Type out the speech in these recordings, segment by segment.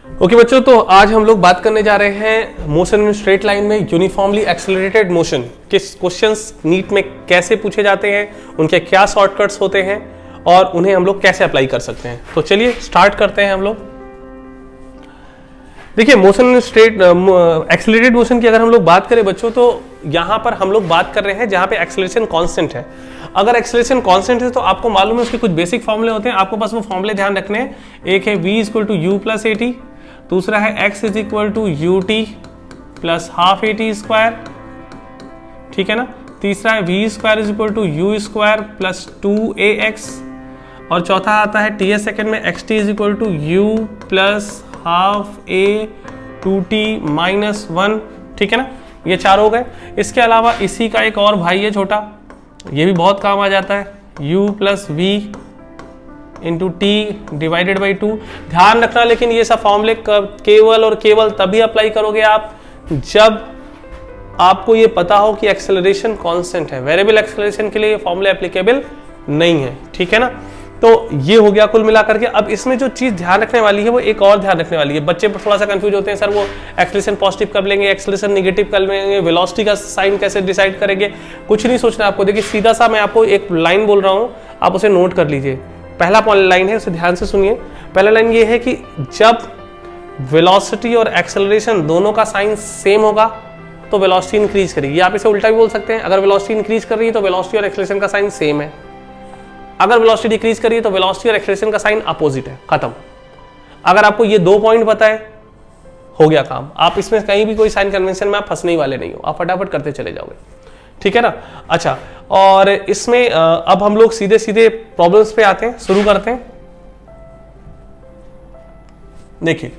Okay बच्चों, तो आज हम लोग बात करने जा रहे हैं मोशन इन स्ट्रेट लाइन में यूनिफॉर्मली एक्सेलरेटेड मोशन के क्वेश्चंस नीट में कैसे पूछे जाते हैं, उनके क्या शॉर्टकट्स होते हैं और उन्हें हम लोग कैसे अप्लाई कर सकते हैं। तो चलिए स्टार्ट करते हैं हम लोग। देखिए, motion in straight accelerated motion की अगर हम लोग बात करें बच्चों, तो यहां पर हम लोग बात कर रहे हैं जहां पे एक्सेलरेशन कांस्टेंट है। अगर एक्सेलरेशन कांस्टेंट है तो आपको मालूम है उसके कुछ बेसिक फॉर्मूले होते हैं, आपको बस वो फॉर्मूले ध्यान रखने हैं। एक है v equal to u plus a t, दूसरा है x is equal to u t plus half a t square, ठीक है ना। तीसरा है v square is equal to u square plus 2ax, और चौथा आता है टी सेकेंड में x t is equal to u plus half a 2t minus 1, ठीक है ना। ये चार हो गए। इसके अलावा इसी का एक और भाई है छोटा, ये भी बहुत काम आ जाता है, u plus v into t divided by 2। ध्यान रखना लेकिन ये सब फॉर्मूले केवल और केवल तभी अप्लाई करोगे आप जब आपको ये पता हो कि एक्सेलरेशन कांस्टेंट है। वेरिएबल एक्सेलरेशन के लिए ये फॉर्मूले एप्लीकेबल नहीं है, ठीक है ना। तो ये हो गया कुल मिलाकर के। अब इसमें जो चीज ध्यान रखने वाली है वो एक और ध्यान रखने वाली है। बच्चे थोड़ा सा कंफ्यूज होते हैं, सर वो एक्सेलरेशन पॉजिटिव कर लेंगे, एक्सेलरेशन नेगेटिव कर लेंगे, वेलोसिटी का साइन कैसे डिसाइड करेंगे। कुछ नहीं सोचना आपको। देखिए सीधा सा मैं आपको एक लाइन बोल रहा हूं, आप उसे नोट कर लीजिए। पहला लाइन है, उसे ध्यान से सुनिए। पहला लाइन ये है कि जब वेलोसिटी और एक्सेलरेशन दोनों का साइन सेम होगा तो वेलोसिटी इंक्रीज करेगी। आप इसे उल्टा भी बोल सकते हैं, अगर वेलोसिटी इंक्रीज कर रही है तो वेलोसिटी और एक्सेलरेशन का साइन सेम है, अगर वेलोसिटी डिक्रीज कर रही है तो वेलोसिटी और एक्सेलरेशन का साइन अपोजिट है। खत्म। अगर आपको ये 2 पॉइंट पता है, हो गया काम। आप इसमें कहीं भी कोई साइन कन्वेंशन में आप फंसने ही वाले नहीं हो, आप फटाफट करते चले जाओगे, ठीक है ना। अच्छा, और इसमें अब हम लोग सीधे सीधे प्रॉब्लम्स पे आते हैं, शुरू करते हैं। देखिए,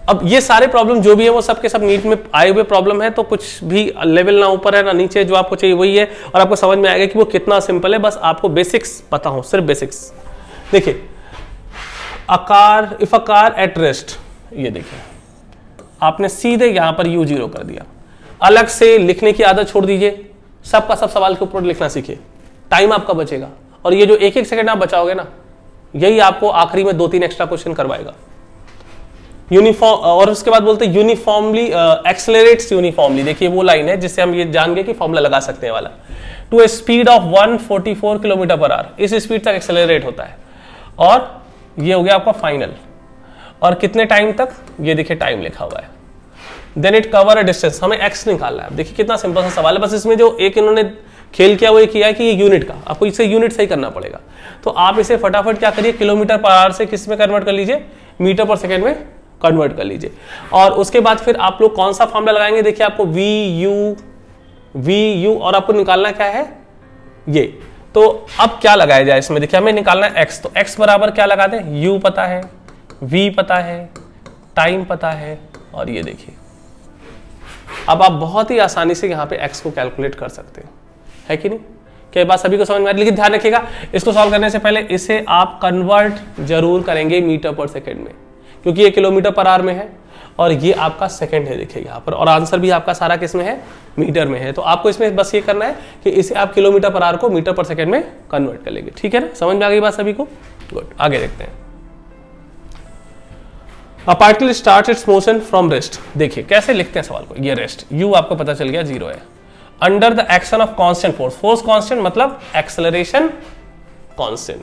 अब ये सारे प्रॉब्लम जो भी है वो सब के सब नीट में आए हुए प्रॉब्लम है, तो कुछ भी लेवल ना ऊपर है ना नीचे, जो आपको चाहिए वही है और आपको समझ में आएगा कि वो कितना सिंपल है। बस आपको बेसिक्स पता हो, सिर्फ बेसिक्स। देखिए, if a car at rest, ये देखिए आपने सीधे यहां पर u0 कर दिया। अलग से लिखने की आदत छोड़ दीजिए, सबका सब सवाल के ऊपर लिखना सीखिए, टाइम आपका बचेगा। और ये जो एक सेकंड आप बचाओगे ना, यही आपको आखिरी में 2-3 एक्स्ट्रा क्वेश्चन करवाएगा। यूनिफॉर्म, और उसके बाद बोलते हैं यूनिफॉर्मली एक्सेलरेट्स यूनिफॉर्मली। देखिए वो लाइन है जिससे हम ये जान गए कि फॉर्मूला लगा सकते हैं वाला। To a speed of 144 kilometre per hour, इस स्पीड तक एक्सेलरेट होता है। और ये हो गया आपका फाइनल। और कितने टाइम तक, ये देखिए टाइम लिखा हुआ है। Then it cover a distance, हमें x निकालना है। देखिए कितना सिंपल सा सवाल है, बस इसमें जो एक इन्होंने खेल किया वो ये किया है कि ये यूनिट का, आपको इसे यूनिट सही करना पड़ेगा। तो आप इसे फटाफट क्या करिए, किलोमीटर पर आवर से किस में कन्वर्ट कर लीजिए, मीटर पर सेकेंड में कन्वर्ट कर लीजिए। और उसके बाद फिर आप लोग कौन सा फॉर्मूला लगाएंगे, देखिए आपको वी यू और आपको निकालना क्या है ये। तो अब क्या लगाया जाए इसमें, देखिए हमें निकालना है x, तो x बराबर क्या लगा दें, u पता है, v पता है, टाइम पता है, और ये देखिए अब आप बहुत ही आसानी से यहाँ पे x को कैलकुलेट कर सकते हैं, है कि नहीं। क्या बात सभी को समझ में आ रही है। लेकिन ध्यान रखिएगा, इसको सॉल्व करने से पहले इसे आप कन्वर्ट जरूर करेंगे मीटर पर सेकेंड में, क्योंकि ये किलोमीटर पर आवर में है और ये आपका सेकंड है, देखिए यहाँ पर। और आंसर भी आपका सारा किस में है, मीटर में है। तो आपको इसमें बस ये करना है कि इसे आप किलोमीटर पर आवर को मीटर पर सेकंड में कन्वर्ट कर लेंगे, ठीक है ना। समझ में आ गई बात सभी को, गुड। आगे देखते हैं। A particle starts its motion from rest। देखिए कैसे लिखते हैं सवाल को, ये रेस्ट, u आपको पता चल गया 0 है। Under the action of constant force, force constant मतलब acceleration constant.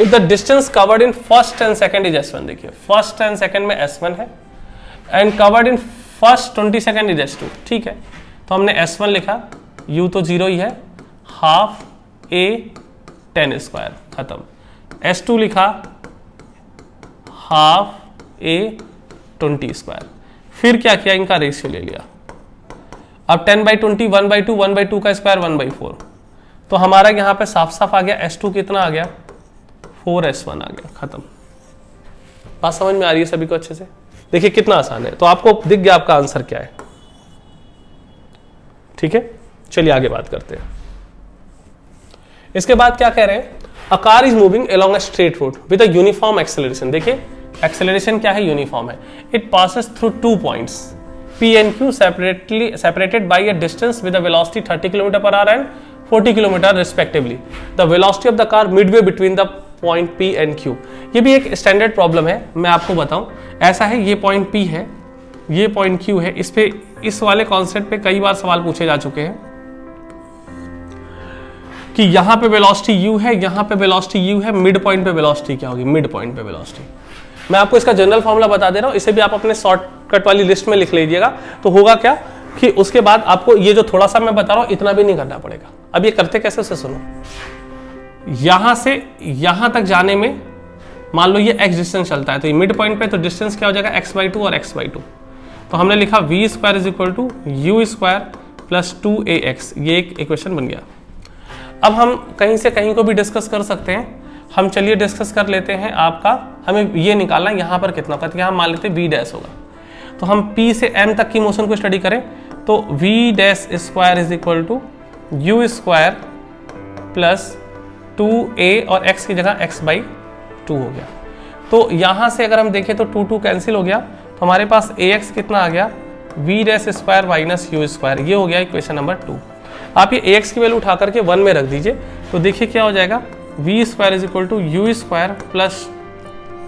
If the distance covered in first 10 second is s1, देखिए फर्स्ट 10 सेकंड में s1 है, and covered in first 20 second is s2, ठीक है। तो हमने s1 लिखा, u तो 0 ही है, हाफ a 10 स्क्वायर, खत्म। s2 लिखा, हाफ a 20 स्क्वायर। फिर क्या किया, इनका रेशियो ले लिया। अब 10/20 1/2, 1/2 का स्क्वायर 1/4। तो हमारा यहां पे साफ साफ आ गया s2 कितना आ गया, 4s1 आ गया, खत्म। बात समझ में आ रही है सभी को अच्छे से। देखिए कितना आसान है। तो आपको दिख गया आपका आंसर क्या है, ठीक है। चलिए आगे बात करते हैं। इसके बाद क्या कह रहे हैं, a car is moving along a straight road with a uniform acceleration. देखिए एक्सेलरेशन क्या है, यूनिफॉर्म है। It passes through 2 points P and Q separated by a distance with a velocity 30 km per hour and 40 km respectively. The velocity of the car midway between the point P and Q. ये भी एक standard problem है, मैं आपको बताऊं। ऐसा है, ये पॉइंट P है, ये पॉइंट Q है। इस पे, इस वाले कॉन्सेप्ट पे कई बार सवाल पूछे जा चुके हैं कि यहां पे वेलोसिटी u है, यहां पे वेलोसिटी u है, मिड पॉइंट पे वेलोसिटी क्या होगी, मिड पॉइंट पे वेलोसिटी। मैं आपको इसका जनरल फॉर्मूला बता दे रहा हूं, इसे भी आप अपने शॉर्टकट वाली लिस्ट में लिख लीजिएगा। तो होगा क्या कि उसके बाद आपको ये जो थोड़ा सा मैं बता रहा हूं इतना भी नहीं करना पड़ेगा। अब ये करते कैसे, उसे सुनो। यहां से यहां तक जाने में मान लो ये x डिस्टेंस चलता है, तो ये मिड पॉइंट पे तो डिस्टेंस क्या हो जाएगा, x/2 और x/2। तो हमने लिखा v² = u² + 2ax, ये एक इक्वेशन बन गया। अब हम कहीं से कहीं को भी डिस्कस कर सकते हैं। हम चलिए डिस्कस कर लेते हैं, आपका हमें ये निकालना है यहाँ पर कितना होगा, तो यहाँ मान लेते हैं v' होगा। तो हम P से M तक की मोशन को स्टडी करें तो v' = u² + 2a और x की जगह x/2 हो गया। तो यहाँ से अगर हम देखें तो 2 कैंसिल हो गया, तो हमारे पास ax कितना आ गया, v' - u², ये हो गया इक्वेशन नंबर 2। आप ये ax की वैल्यू उठा करके 1 में रख दीजिए, तो देखिए क्या हो जाएगा, v² = u² +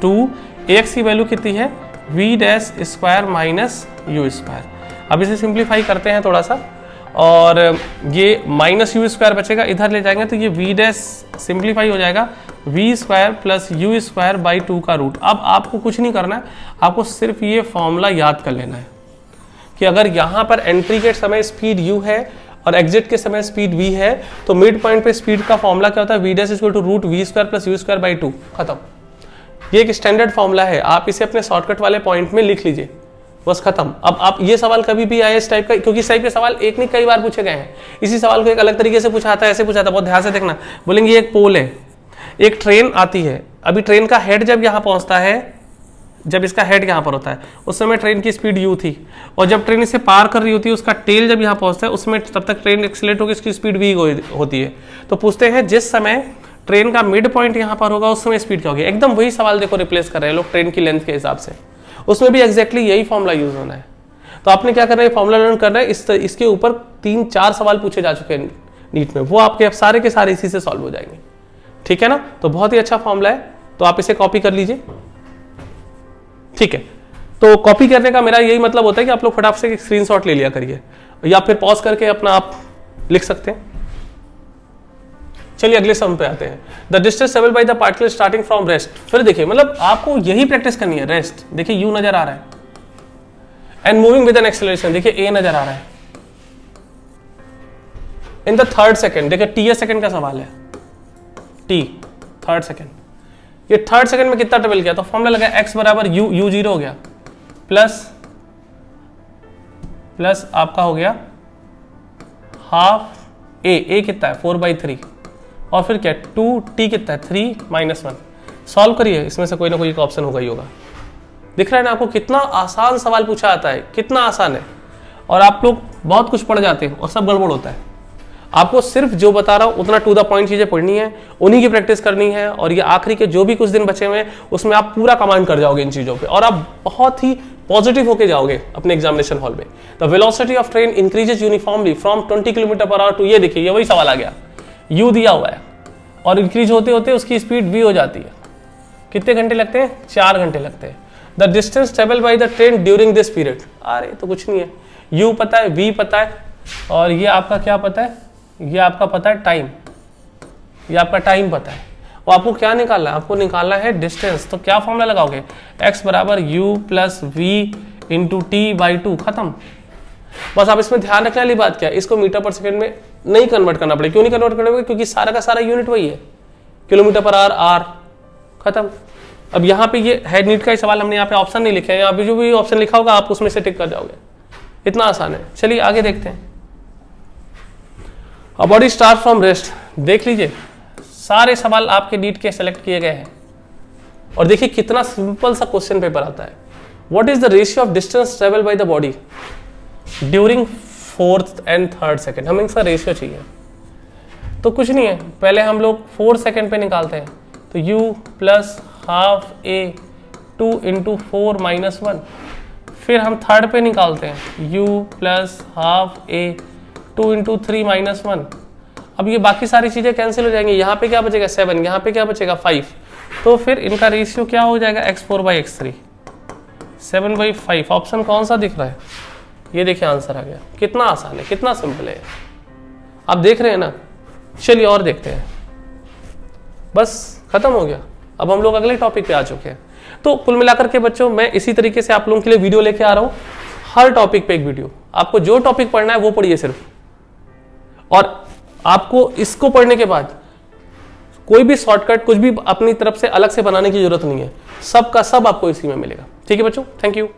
2, ax की वैल्यू कितनी है, v' - u²। अब इसे सिंप्लीफाई करते हैं थोड़ा सा, और ये -u² बचेगा, इधर ले जाएंगे तो ये v' सिंप्लीफाई हो जाएगा, v² + u²/2 का रूट। अब आपको कुछ नहीं करना है, आपको सिर्फ ये फॉर्मूला याद कर लेना है कि अगर यहाँ पर एंट्री के समय स्पीड u है और एग्जिट के समय स्पीड v है, तो मिड पॉइंट पे स्पीड का फॉर्मूला क्या होता है, v' = √v² + u²/2, खत्म। ये एक स्टैंडर्ड फॉर्मूला है, आप इसे अपने शॉर्टकट वाले पॉइंट में लिख लीजिए, बस खत्म। अब आप ये सवाल कभी भी आए इस टाइप का, क्योंकि इस टाइप के सवाल एक नहीं कई बार पूछे गए हैं। इसी सवाल को एक अलग तरीके से पूछा था, ऐसे पूछा था, बहुत ध्यान से देखना। बोलेंगे ये एक पोल है, एक ट्रेन आती है, अभी ट्रेन का हेड जब यहाँ पहुँचता है, जब इसका हेड यहाँ पर होता है उस समय ट्रेन की स्पीड u थी, और जब ट्रेन इसे पार कर रही होती है उसका टेल जब यहाँ पहुँचता है उसमें तब तक ट्रेन एक्सीलरेट होकर इसकी स्पीड v होती है। तो पूछते हैं जिस समय ट्रेन का मिड पॉइंट यहाँ पर होगा उस समय स्पीड क्या होगी। एकदम वही सवाल देखो रिप्लेस कर रहे हैं लोग ट्रेन की लेंथ के हिसाब से, उसमें भी एग्जैक्टली यही फॉर्मूला यूज होना है। तो आपने क्या करना है, फॉर्मूला लर्न करना है। इसके ऊपर 3-4 सवाल पूछे जा चुके हैं नीट में, वो आपके सारे के सारे इसी से सॉल्व हो जाएंगे, ठीक है ना। तो बहुत ही अच्छा फॉर्मूला है, तो आप इसे कॉपी कर लीजिए, ठीक है। तो कॉपी करने का मेरा यही मतलब होता है कि आप लोग फटाफट से स्क्रीनशॉट ले लिया करिए, या फिर पॉज करके अपना आप लिख सकते हैं। चलिए अगले सम पे आते हैं। The distance travelled by the particle starting from rest. फिर देखिए, मतलब आपको यही प्रैक्टिस करनी है, रेस्ट। देखिए यू नजर आ रहा है, and moving with an acceleration, देखिए ए नजर आ रहा है। इन द थर्ड सेकेंड, देखिए टी सेकेंड का सवाल है, टी थर्ड सेकेंड, ये थर्ड सेकंड में कितना ट्रेवल किया, तो फॉर्मूला लगा x बराबर u 0 हो गया प्लस आपका हो गया हाफ a कितना है 4/3, और फिर क्या 2t कितना है 3 - 1। सॉल्व करिए, इसमें से कोई ना कोई एक ऑप्शन होगा ही होगा। दिख रहा है ना आपको, कितना आसान सवाल पूछा आता है, कितना आसान है। और आप लोग बहुत कुछ पढ़ जाते हैं और सब गड़बड़ होता है। आपको सिर्फ जो बता रहा हूं उतना टू द पॉइंट चीजें पढ़नी है, उन्हीं की प्रैक्टिस करनी है, और ये आखिरी के जो भी कुछ दिन बचे हुए हैं उसमें आप पूरा कमांड कर जाओगे इन चीजों पे, और आप बहुत ही पॉजिटिव होके जाओगे अपने एग्जामिनेशन हॉल में। The velocity of train increases uniformly from 20 km/h to, ये देखिए ये वही सवाल आ गया, u दिया हुआ है, और इंक्रीज होते होते उसकी स्पीड v हो जाती है। कितने घंटे लगते हैं, 4 घंटे लगते हैं। The distance travel by the train during this period, अरे तो कुछ नहीं है, u पता है, v पता है, और ये आपका क्या पता है, ये आपका पता है टाइम, ये आपका टाइम पता है। और आपको क्या निकालना है, आपको निकालना है डिस्टेंस। तो क्या फॉर्मूला लगाओगे, x बराबर u plus v into t/2, खत्म। बस आप इसमें ध्यान रखने वाली बात क्या है, इसको मीटर पर सेकेंड में नहीं कन्वर्ट करना पड़ेगा। क्यों नहीं कन्वर्ट करना पड़ेगा, क्योंकि सारा का सारा यूनिट वही है, km/h, r, खत्म। अब यहाँ पे ये है नीट का ही सवाल, हमने यहाँ पे ऑप्शन नहीं लिखे हैं, यहाँ पे जो भी ऑप्शन लिखा होगा आप उसमें से टिक कर जाओगे, इतना आसान है। चलिए आगे देखते हैं। A body start from rest, देख लीजिए सारे सवाल आपके नीट के सेलेक्ट किए गए हैं, और देखिए कितना सिंपल सा क्वेश्चन पेपर आता है। What is the ratio of distance travel by the body during 4th and 3rd second, हमें इसका रेशियो चाहिए। तो कुछ नहीं है, पहले हम लोग 4 सेकेंड पे निकालते हैं, तो u प्लस हाफ a 2 × 4 - 1, फिर हम थर्ड पे निकालते हैं u प्लस हाफ a 2 × 3 - 1। अब ये बाकी सारी चीज़ें कैंसिल हो जाएंगी, यहाँ पे क्या बचेगा 7, यहाँ पे क्या बचेगा 5, तो फिर इनका रेशियो क्या हो जाएगा x4/x3। 7/5 ऑप्शन कौन सा दिख रहा है? ये देखिए आंसर आ गया। कितना आसान है, कितना सिंपल है, आप देख रहे हैं ना। चलिए और देखते हैं, बस खत्म हो गया। अब हम लोग अगले टॉपिक पे आ चुके हैं। तो कुल मिलाकर के बच्चों, मैं इसी तरीके से आप लोगों के लिए वीडियो लेके आ रहा हूं, हर टॉपिक पे एक वीडियो। आपको जो टॉपिक पढ़ना है वो पढ़िए सिर्फ, और आपको इसको पढ़ने के बाद कोई भी शॉर्टकट कुछ भी अपनी तरफ से अलग से बनाने की जरूरत नहीं है, सब का सब आपको इसी में मिलेगा। ठीक है बच्चों, थैंक यू।